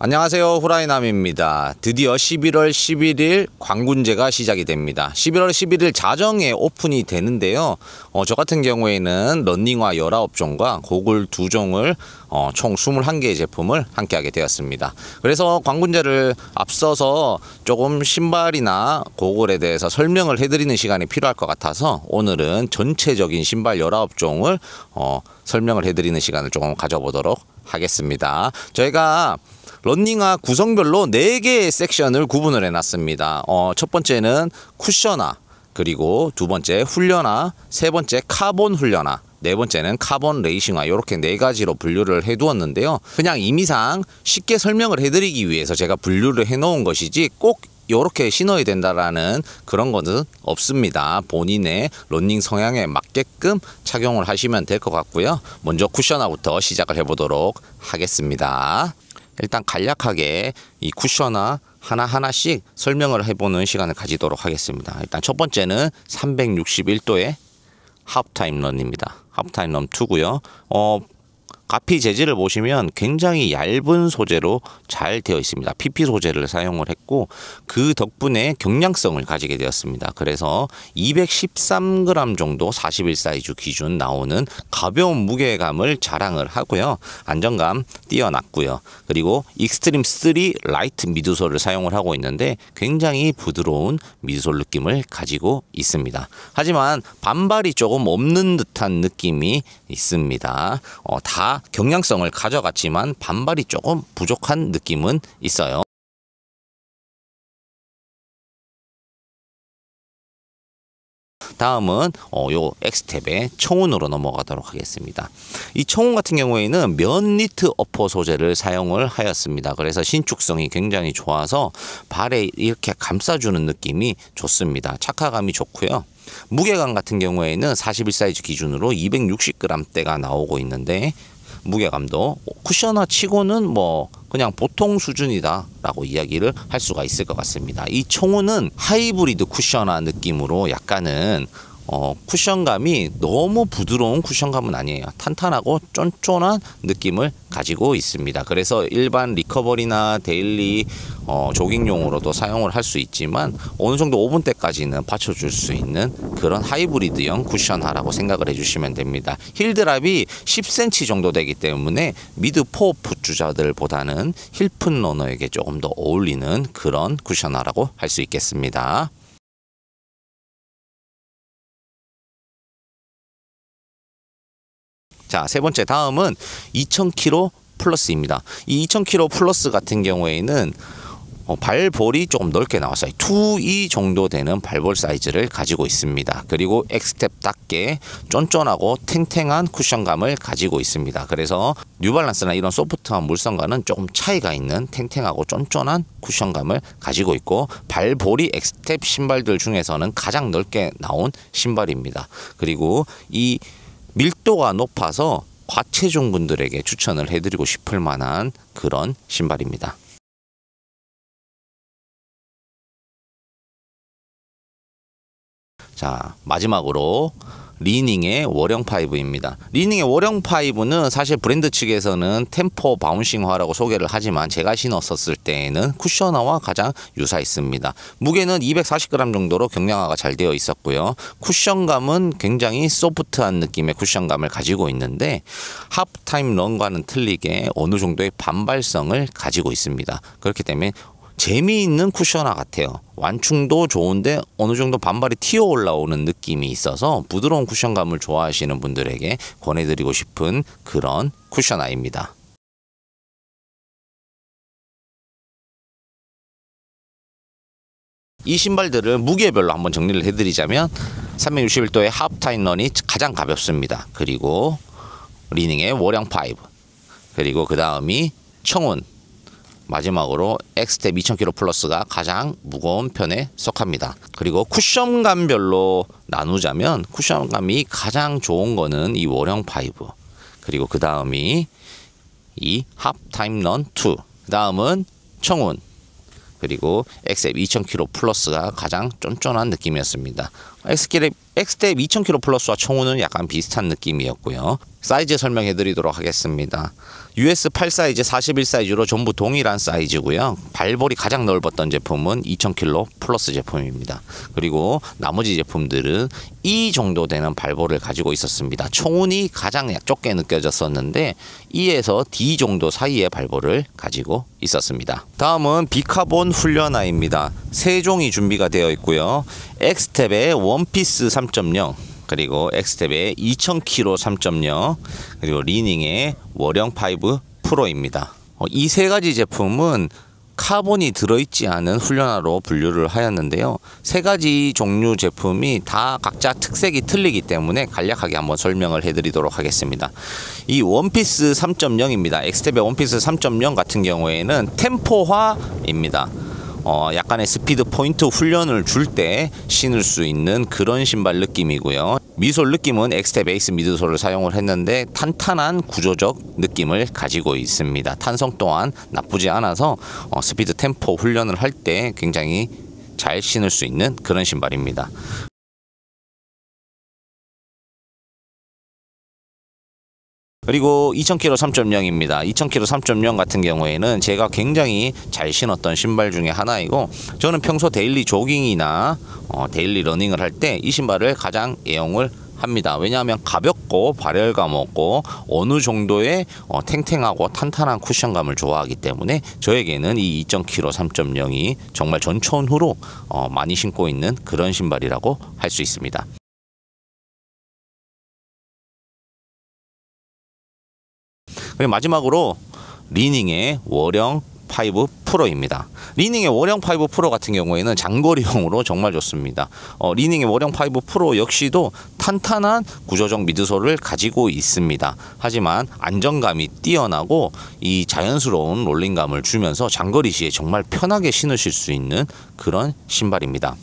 안녕하세요, 후라이남입니다. 드디어 11월 11일 광군제가 시작이 됩니다. 11월 11일 자정에 오픈이 되는데요. 저 같은 경우에는 런닝화 19종과 고글 2종을 총 21개의 제품을 함께 하게 되었습니다. 그래서 광군제를 앞서서 조금 신발이나 고글에 대해서 설명을 해드리는 시간이 필요할 것 같아서 오늘은 전체적인 신발 19종을 설명을 해드리는 시간을 조금 가져보도록 하겠습니다. 저희가 런닝화 구성별로 4개의 섹션을 구분을 해놨습니다. 첫 번째는 쿠셔나, 그리고 두 번째 훈련화, 세 번째 카본 훈련화, 네 번째는 카본 레이싱화, 이렇게 4가지로 분류를 해두었는데요. 그냥 임의상 쉽게 설명을 해드리기 위해서 제가 분류를 해놓은 것이지 꼭 이렇게 신어야 된다라는 그런 것은 없습니다. 본인의 러닝 성향에 맞게끔 착용을 하시면 될 것 같고요. 먼저 쿠셔나부터 시작을 해보도록 하겠습니다. 일단 간략하게 이 쿠셔나 하나하나씩 설명을 해보는 시간을 가지도록 하겠습니다. 일단 첫 번째는 361도의 하프타임 런입니다. 하프타임 런 2고요. 가피 재질을 보시면 굉장히 얇은 소재로 잘 되어 있습니다. PP 소재를 사용을 했고 그 덕분에 경량성을 가지게 되었습니다. 그래서 213g 정도 41 사이즈 기준 나오는 가벼운 무게감을 자랑을 하고요. 안정감 뛰어났고요. 그리고 익스트림 3 라이트 미드솔을 사용을 하고 있는데 굉장히 부드러운 미드솔 느낌을 가지고 있습니다. 하지만 반발이 조금 없는 듯한 느낌이 있습니다. 다 경량성을 가져갔지만 반발이 조금 부족한 느낌은 있어요. 다음은 요 엑스텝의 청운으로 넘어가도록 하겠습니다. 이 청운 같은 경우에는 면 니트 어퍼 소재를 사용을 하였습니다. 그래서 신축성이 굉장히 좋아서 발에 이렇게 감싸주는 느낌이 좋습니다. 착화감이 좋고요. 무게감 같은 경우에는 41 사이즈 기준으로 260g대가 나오고 있는데 무게감도 쿠셔나 치고는 뭐 그냥 보통 수준이다 라고 이야기를 할 수가 있을 것 같습니다. 이 청운은 하이브리드 쿠셔나 느낌으로 약간은 쿠션감이 너무 부드러운 쿠션감은 아니에요. 탄탄하고 쫀쫀한 느낌을 가지고 있습니다. 그래서 일반 리커버리나 데일리 조깅용으로도 사용을 할 수 있지만 어느 정도 5분 때까지는 받쳐줄 수 있는 그런 하이브리드형 쿠션화라고 생각을 해주시면 됩니다. 힐드랍이 10cm 정도 되기 때문에 미드 4 풋주자들보다는 힐픈 러너에게 조금 더 어울리는 그런 쿠션화라고 할 수 있겠습니다. 자, 세 번째 다음은 2000kg 플러스입니다. 이 2000kg 플러스 같은 경우에는 발볼이 조금 넓게 나왔어요. 2E 정도 되는 발볼 사이즈를 가지고 있습니다. 그리고 엑스텝답게 쫀쫀하고 탱탱한 쿠션감을 가지고 있습니다. 그래서 뉴발란스나 이런 소프트한 물성과는 조금 차이가 있는 탱탱하고 쫀쫀한 쿠션감을 가지고 있고 발볼이 엑스텝 신발들 중에서는 가장 넓게 나온 신발입니다. 그리고 이 밀도가 높아서 과체중 분들에게 추천을 해드리고 싶을 만한 그런 신발입니다. 자, 마지막으로 리닝의 워령 5입니다. 리닝의 워령 5는 사실 브랜드 측에서는 템포 바운싱화라고 소개를 하지만 제가 신었었을 때에는 쿠셔너와 가장 유사했습니다. 무게는 240g 정도로 경량화가 잘 되어 있었고요. 쿠션감은 굉장히 소프트한 느낌의 쿠션감을 가지고 있는데 하프타임 런과는 틀리게 어느 정도의 반발성을 가지고 있습니다. 그렇기 때문에 재미있는 쿠셔너 같아요. 완충도 좋은데 어느 정도 반발이 튀어 올라오는 느낌이 있어서 부드러운 쿠션감을 좋아하시는 분들에게 권해드리고 싶은 그런 쿠셔너입니다. 이 신발들을 무게별로 한번 정리를 해드리자면 361도의 하프타임 런이 가장 가볍습니다. 그리고 리닝의 워령 5, 그리고 그 다음이 청운, 마지막으로 엑스텝 2000kg 플러스가 가장 무거운 편에 속합니다. 그리고 쿠션감별로 나누자면 쿠션감이 가장 좋은 거는 이 워령 5, 그리고 그 다음이 이 하프타임 런 2, 그 다음은 청운, 그리고 엑스텝 2000kg 플러스가 가장 쫀쫀한 느낌이었습니다. 엑스텝 2000kg 플러스와 청운은 약간 비슷한 느낌이었고요. 사이즈 설명해 드리도록 하겠습니다. US 8 사이즈 41 사이즈로 전부 동일한 사이즈고요. 발볼이 가장 넓었던 제품은 2000kg 플러스 제품입니다. 그리고 나머지 제품들은 E 정도 되는 발볼을 가지고 있었습니다. 총운이 가장 좁게 느껴졌었는데 E에서 D 정도 사이의 발볼을 가지고 있었습니다. 다음은 비카본 훈련화입니다. 세 종이 준비가 되어 있고요. 엑스텝의 원피스 3.0, 그리고 엑스텝의 2000kg 3.0, 그리고 리닝의 월영 5 프로입니다. 이 세 가지 제품은 카본이 들어있지 않은 훈련화로 분류를 하였는데요. 세 가지 종류 제품이 다 각자 특색이 틀리기 때문에 간략하게 한번 설명을 해드리도록 하겠습니다. 이 원피스 3.0입니다. 엑스텝의 원피스 3.0 같은 경우에는 템포화입니다. 약간의 스피드 포인트 훈련을 줄 때 신을 수 있는 그런 신발 느낌이고요. 미솔 느낌은 엑스텝 베이스 미드솔을 사용을 했는데 탄탄한 구조적 느낌을 가지고 있습니다. 탄성 또한 나쁘지 않아서 스피드 템포 훈련을 할 때 굉장히 잘 신을 수 있는 그런 신발입니다. 그리고 2000kg 3.0입니다. 2000kg 3.0 같은 경우에는 제가 굉장히 잘 신었던 신발 중에 하나이고, 저는 평소 데일리 조깅이나 데일리 러닝을 할 때 이 신발을 가장 애용을 합니다. 왜냐하면 가볍고 발열감 없고 어느 정도의 탱탱하고 탄탄한 쿠션감을 좋아하기 때문에 저에게는 이 2000kg 3.0이 정말 전천후로 많이 신고 있는 그런 신발이라고 할 수 있습니다. 그리고 마지막으로 리닝의 월영 5 프로입니다. 리닝의 월영 5 프로 같은 경우에는 장거리용으로 정말 좋습니다. 리닝의 월영 5 프로 역시도 탄탄한 구조적 미드솔을 가지고 있습니다. 하지만 안정감이 뛰어나고 이 자연스러운 롤링감을 주면서 장거리 시에 정말 편하게 신으실 수 있는 그런 신발입니다.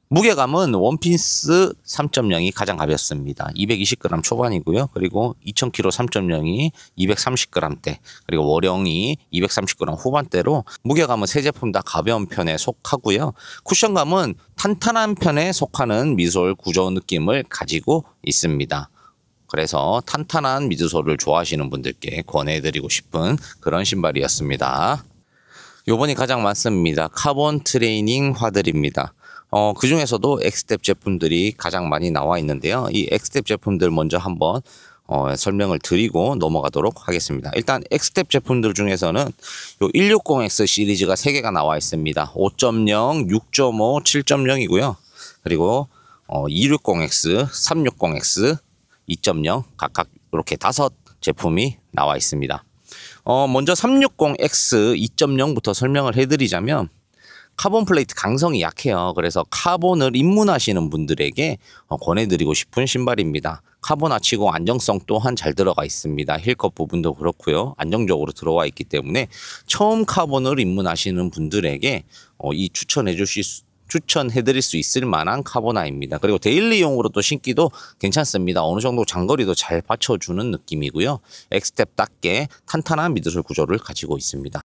무게감은 원피스 3.0이 가장 가볍습니다. 220g 초반이고요. 그리고 2000kg 3.0이 230g대, 그리고 월영이 230g 후반대로 무게감은 세 제품 다 가벼운 편에 속하고요. 쿠션감은 탄탄한 편에 속하는 미솔 구조 느낌을 가지고 있습니다. 그래서 탄탄한 미드솔을 좋아하시는 분들께 권해드리고 싶은 그런 신발이었습니다. 요번이 가장 많습니다. 카본 트레이닝 화들입니다. 그 중에서도 엑스텝 제품들이 가장 많이 나와 있는데요. 이 엑스텝 제품들 먼저 한번 설명을 드리고 넘어가도록 하겠습니다. 일단 엑스텝 제품들 중에서는 요 160X 시리즈가 3개가 나와 있습니다. 5.0, 6.5, 7.0이고요. 그리고 260X, 360X, 2.0 각각 이렇게 5 제품이 나와 있습니다. 먼저 360X 2.0부터 설명을 해드리자면, 카본 플레이트 강성이 약해요. 그래서 카본을 입문하시는 분들에게 권해드리고 싶은 신발입니다. 카본화치고 안정성 또한 잘 들어가 있습니다. 힐컵 부분도 그렇고요. 안정적으로 들어와 있기 때문에 처음 카본을 입문하시는 분들에게 추천해드릴 수 있을 만한 카본화입니다. 그리고 데일리용으로 또 신기도 괜찮습니다. 어느 정도 장거리도 잘 받쳐주는 느낌이고요. 엑스텝답게 탄탄한 미드솔 구조를 가지고 있습니다.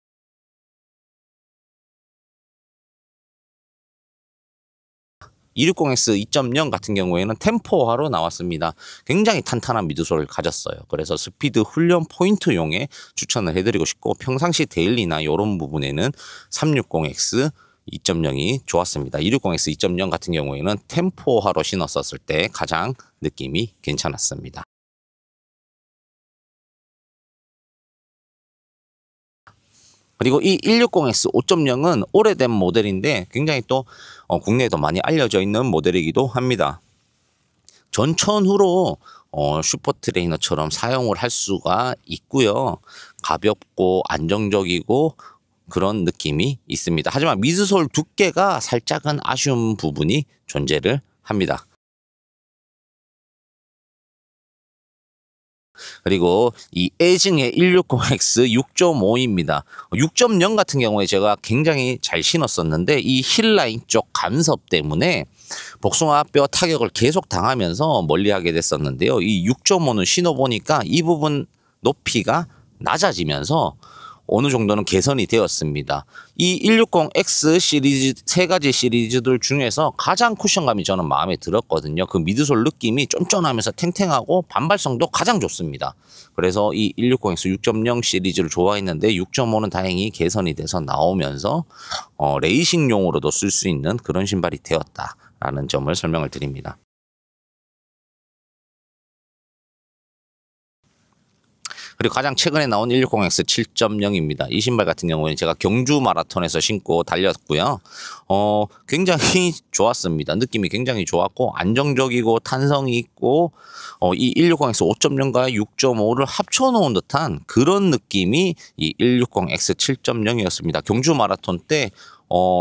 260X 2.0 같은 경우에는 템포화로 나왔습니다. 굉장히 탄탄한 미드솔을 가졌어요. 그래서 스피드 훈련 포인트용에 추천을 해드리고 싶고, 평상시 데일리나 이런 부분에는 360X 2.0이 좋았습니다. 260X 2.0 같은 경우에는 템포화로 신었었을 때 가장 느낌이 괜찮았습니다. 그리고 이 160X 5.0은 오래된 모델인데 굉장히 또 국내에도 많이 알려져 있는 모델이기도 합니다. 전천후로 슈퍼 트레이너처럼 사용을 할 수가 있고요. 가볍고 안정적이고 그런 느낌이 있습니다. 하지만 미드솔 두께가 살짝은 아쉬운 부분이 존재를 합니다. 그리고 이 에징의 160X 6.5입니다. 6.0 같은 경우에 제가 굉장히 잘 신었었는데 이 힐라인 쪽 간섭 때문에 복숭아뼈 타격을 계속 당하면서 멀리하게 됐었는데요. 이 6.5는 신어보니까 이 부분 높이가 낮아지면서 어느 정도는 개선이 되었습니다. 이 160X 시리즈 세 가지 시리즈들 중에서 가장 쿠션감이 저는 마음에 들었거든요. 그 미드솔 느낌이 쫀쫀하면서 탱탱하고 반발성도 가장 좋습니다. 그래서 이 160X 6.0 시리즈를 좋아했는데 6.5는 다행히 개선이 돼서 나오면서 레이싱용으로도 쓸 수 있는 그런 신발이 되었다라는 점을 설명을 드립니다. 그리고 가장 최근에 나온 160X 7.0입니다. 이 신발 같은 경우에는 제가 경주 마라톤에서 신고 달렸고요. 굉장히 좋았습니다. 느낌이 굉장히 좋았고 안정적이고 탄성이 있고 이 160X 5.0과 6.5를 합쳐놓은 듯한 그런 느낌이 이 160X 7.0이었습니다. 경주 마라톤 때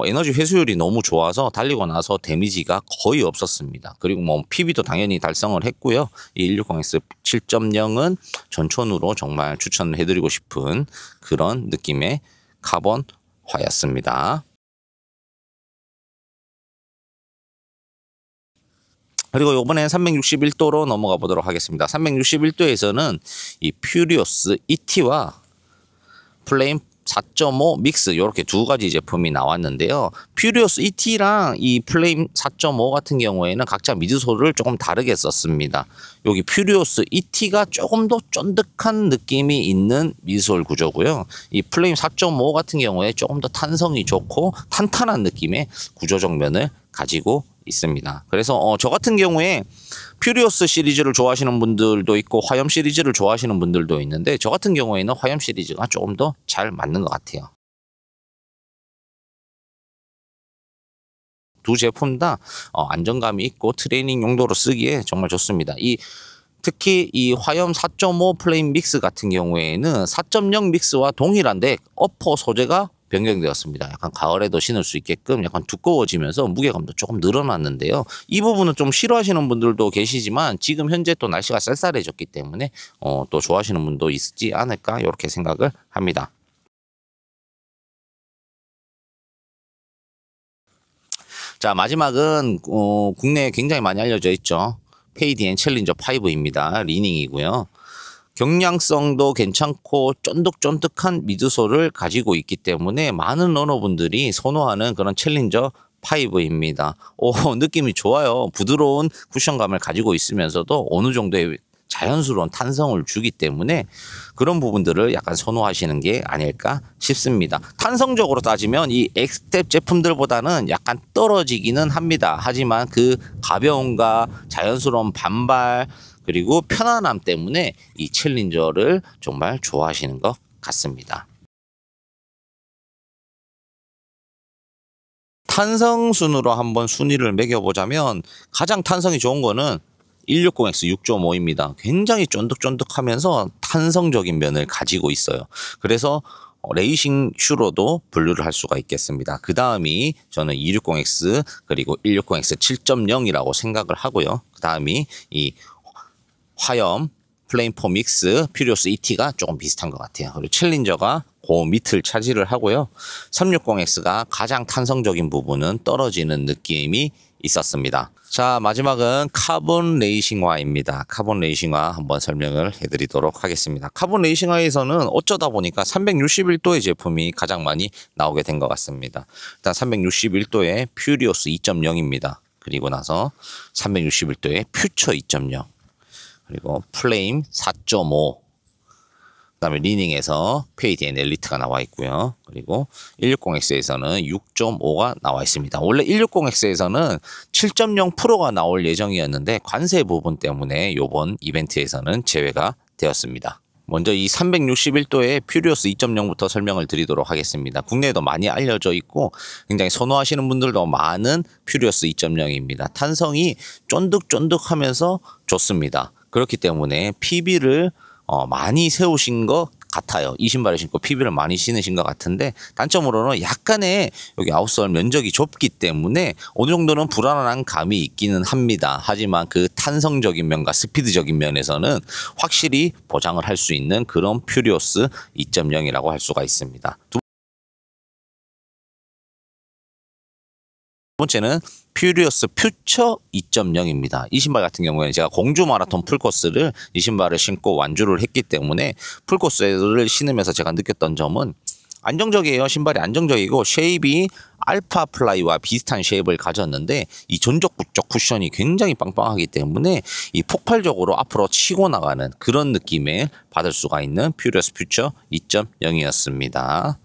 에너지 회수율이 너무 좋아서 달리고 나서 데미지가 거의 없었습니다. 그리고 뭐 PB도 당연히 달성을 했고요. 이 160X 7.0은 전천후로 정말 추천해드리고 싶은 그런 느낌의 카본화였습니다. 그리고 이번엔 361도로 넘어가 보도록 하겠습니다. 361도에서는 이 퓨리오스 ET와 플레임 4.5 믹스 이렇게 두 가지 제품이 나왔는데요. 퓨리오스 ET랑 이 플레임 4.5 같은 경우에는 각자 미드솔을 조금 다르게 썼습니다. 여기 퓨리오스 ET가 조금 더 쫀득한 느낌이 있는 미드솔 구조고요. 이 플레임 4.5 같은 경우에 조금 더 탄성이 좋고 탄탄한 느낌의 구조적 면을 가지고 있습니다. 그래서 저 같은 경우에 퓨리오스 시리즈를 좋아하시는 분들도 있고 화염 시리즈를 좋아하시는 분들도 있는데 저 같은 경우에는 화염 시리즈가 조금 더 잘 맞는 것 같아요. 두 제품 다 안정감이 있고 트레이닝 용도로 쓰기에 정말 좋습니다. 특히 이 화염 4.5 플레임 믹스 같은 경우에는 4.0 믹스와 동일한데 어퍼 소재가 변경되었습니다. 약간 가을에도 신을 수 있게끔 약간 두꺼워지면서 무게감도 조금 늘어났는데요. 이 부분은 좀 싫어하시는 분들도 계시지만 지금 현재 또 날씨가 쌀쌀해졌기 때문에 또 좋아하시는 분도 있지 않을까 이렇게 생각을 합니다. 자, 마지막은 국내에 굉장히 많이 알려져 있죠. 페이디엔 챌린저 5입니다. 리닝이고요. 경량성도 괜찮고 쫀득쫀득한 미드솔을 가지고 있기 때문에 많은 러너분들이 선호하는 그런 챌린저 5입니다. 느낌이 좋아요. 부드러운 쿠션감을 가지고 있으면서도 어느 정도의 자연스러운 탄성을 주기 때문에 그런 부분들을 약간 선호하시는 게 아닐까 싶습니다. 탄성적으로 따지면 이 엑스텝 제품들보다는 약간 떨어지기는 합니다. 하지만 그 가벼움과 자연스러운 반발 그리고 편안함 때문에 이 챌린저를 정말 좋아하시는 것 같습니다. 탄성 순으로 한번 순위를 매겨보자면 가장 탄성이 좋은 거는 160X 6.5입니다. 굉장히 쫀득쫀득하면서 탄성적인 면을 가지고 있어요. 그래서 레이싱 슈로도 분류를 할 수가 있겠습니다. 그 다음이 저는 260X 그리고 160X 7.0이라고 생각을 하고요. 그 다음이 이 화염 플레임4 믹스 퓨리오스 ET가 조금 비슷한 것 같아요. 그리고 챌린저가 그 밑을 차지를 하고요. 360X가 가장 탄성적인 부분은 떨어지는 느낌이 있었습니다. 자, 마지막은 카본 레이싱화입니다. 카본 레이싱화 한번 설명을 해드리도록 하겠습니다. 카본 레이싱화에서는 어쩌다 보니까 361도의 제품이 가장 많이 나오게 된 것 같습니다. 일단 361도의 퓨리오스 2.0입니다. 그리고 나서 361도의 퓨처 2.0 그리고 플레임 4.5 그다음에 리닝에서 페이디엔 엘리트가 나와 있고요. 그리고 160X에서는 6.5가 나와 있습니다. 원래 160X에서는 7.0 프로가 나올 예정이었는데 관세 부분 때문에 이번 이벤트에서는 제외가 되었습니다. 먼저 이 361도의 퓨리오스 2.0부터 설명을 드리도록 하겠습니다. 국내에도 많이 알려져 있고 굉장히 선호하시는 분들도 많은 퓨리오스 2.0입니다. 탄성이 쫀득쫀득하면서 좋습니다. 그렇기 때문에 PB를 많이 세우신 것 같아요. 이 신발을 신고 PB를 많이 신으신 것 같은데 단점으로는 약간의 여기 아웃솔 면적이 좁기 때문에 어느 정도는 불안한 감이 있기는 합니다. 하지만 그 탄성적인 면과 스피드적인 면에서는 확실히 보장을 할 수 있는 그런 퓨리오스 2.0이라고 할 수가 있습니다. 번째는 퓨리어스 퓨처 2.0입니다. 이 신발 같은 경우에는 제가 공주 마라톤 풀코스를 이 신발을 신고 완주를 했기 때문에 풀코스를 신으면서 제가 느꼈던 점은 안정적이에요. 신발이 안정적이고 쉐입이 알파 플라이와 비슷한 쉐입을 가졌는데 이 전적부적 쿠션이 굉장히 빵빵하기 때문에 이 폭발적으로 앞으로 치고 나가는 그런 느낌을 받을 수가 있는 퓨리어스 퓨처 2.0이었습니다.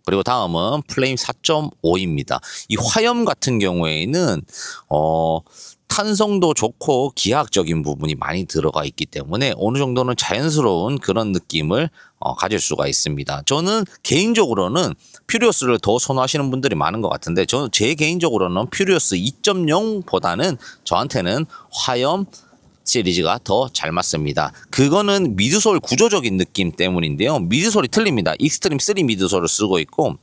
그리고 다음은 플레임 4.5입니다. 이 화염 같은 경우에는 탄성도 좋고 기하학적인 부분이 많이 들어가 있기 때문에 어느 정도는 자연스러운 그런 느낌을 가질 수가 있습니다. 저는 개인적으로는 퓨리어스를 더 선호하시는 분들이 많은 것 같은데 저는 제 개인적으로는 퓨리어스 2.0보다는 저한테는 화염 시리즈가 더 잘 맞습니다. 그거는 미드솔 구조적인 느낌 때문인데요. 미드솔이 틀립니다. 익스트림 3 미드솔을 쓰고 있고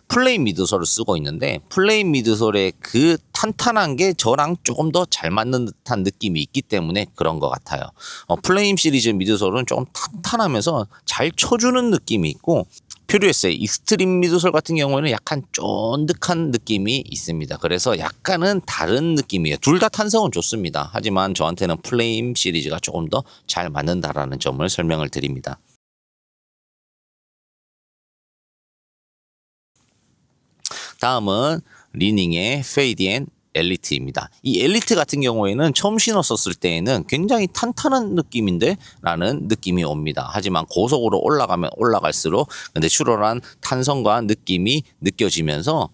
플레인 미드솔을 쓰고 있는데 플레인 미드솔의 그 탄탄한 게 저랑 조금 더 잘 맞는 듯한 느낌이 있기 때문에 그런 것 같아요. 플레인 시리즈 미드솔은 조금 탄탄하면서 잘 쳐주는 느낌이 있고 퓨리어스의 익스트림 미드솔 같은 경우에는 약간 쫀득한 느낌이 있습니다. 그래서 약간은 다른 느낌이에요. 둘 다 탄성은 좋습니다. 하지만 저한테는 플레임 시리즈가 조금 더 잘 맞는다라는 점을 설명을 드립니다. 다음은 리닝의 페이디 앤 엘리트입니다. 이 엘리트 같은 경우에는 처음 신었었을 때에는 굉장히 탄탄한 느낌인데 라는 느낌이 옵니다. 하지만 고속으로 올라가면 올라갈수록 내추럴한 탄성과 느낌이 느껴지면서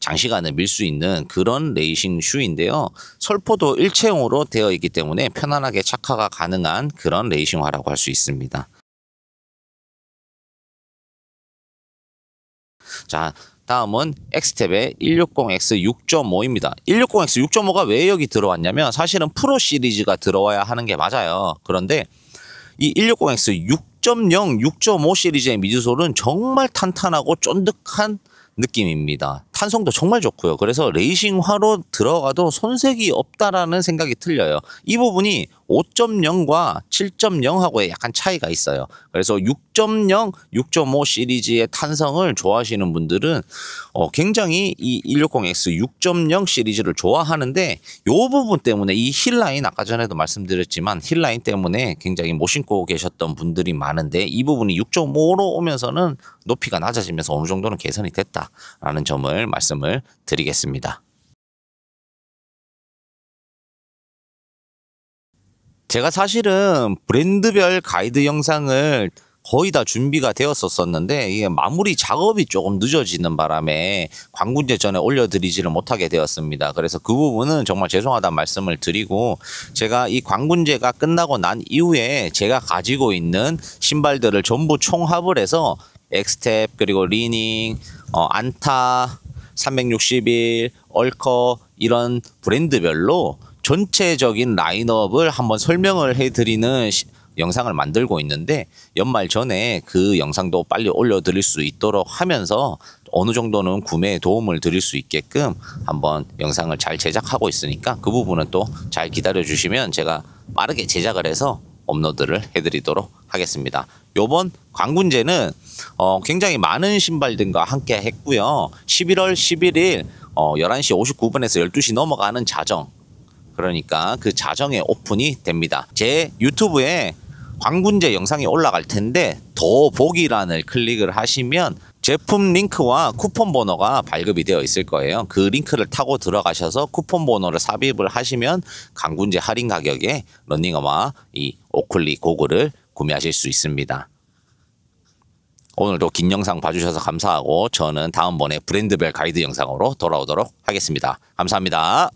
장시간을 밀 수 있는 그런 레이싱 슈인데요. 설포도 일체형으로 되어 있기 때문에 편안하게 착화가 가능한 그런 레이싱화라고 할 수 있습니다. 자, 다음은 엑스텝의 160X 6.5입니다. 160X 6.5가 왜 여기 들어왔냐면 사실은 프로 시리즈가 들어와야 하는 게 맞아요. 그런데 이 160X 6.0, 6.5 시리즈의 미드솔은 정말 탄탄하고 쫀득한 느낌입니다. 탄성도 정말 좋고요. 그래서 레이싱화로 들어가도 손색이 없다라는 생각이 틀려요. 이 부분이 5.0과 7.0하고의 약간 차이가 있어요. 그래서 6.0, 6.5 시리즈의 탄성을 좋아하시는 분들은 굉장히 이 160X 6.0 시리즈를 좋아하는데 이 부분 때문에 이 힐라인 아까 전에도 말씀드렸지만 힐라인 때문에 굉장히 못 신고 계셨던 분들이 많은데 이 부분이 6.5로 오면서는 높이가 낮아지면서 어느 정도는 개선이 됐다라는 점을 말씀을 드리겠습니다. 제가 사실은 브랜드별 가이드 영상을 거의 다 준비가 되었었는데 이게 마무리 작업이 조금 늦어지는 바람에 광군제 전에 올려드리지를 못하게 되었습니다. 그래서 그 부분은 정말 죄송하다는 말씀을 드리고 제가 이 광군제가 끝나고 난 이후에 제가 가지고 있는 신발들을 전부 총합을 해서 엑스텝 그리고 리닝, 안타, 361, 얼커 이런 브랜드별로 전체적인 라인업을 한번 설명을 해드리는 영상을 만들고 있는데 연말 전에 그 영상도 빨리 올려드릴 수 있도록 하면서 어느 정도는 구매에 도움을 드릴 수 있게끔 한번 영상을 잘 제작하고 있으니까 그 부분은 또 잘 기다려 주시면 제가 빠르게 제작을 해서 업로드를 해드리도록 하겠습니다. 요번 광군제는 굉장히 많은 신발들과 함께 했고요. 11월 11일 11시 59분에서 12시 넘어가는 자정 그러니까 그 자정에 오픈이 됩니다. 제 유튜브에 광군제 영상이 올라갈 텐데 더보기란을 클릭을 하시면 제품 링크와 쿠폰 번호가 발급이 되어 있을 거예요. 그 링크를 타고 들어가셔서 쿠폰 번호를 삽입을 하시면 광군제 할인 가격에 러닝어마 이 오클리 고글을 구매하실 수 있습니다. 오늘도 긴 영상 봐주셔서 감사하고 저는 다음번에 브랜드별 가이드 영상으로 돌아오도록 하겠습니다. 감사합니다.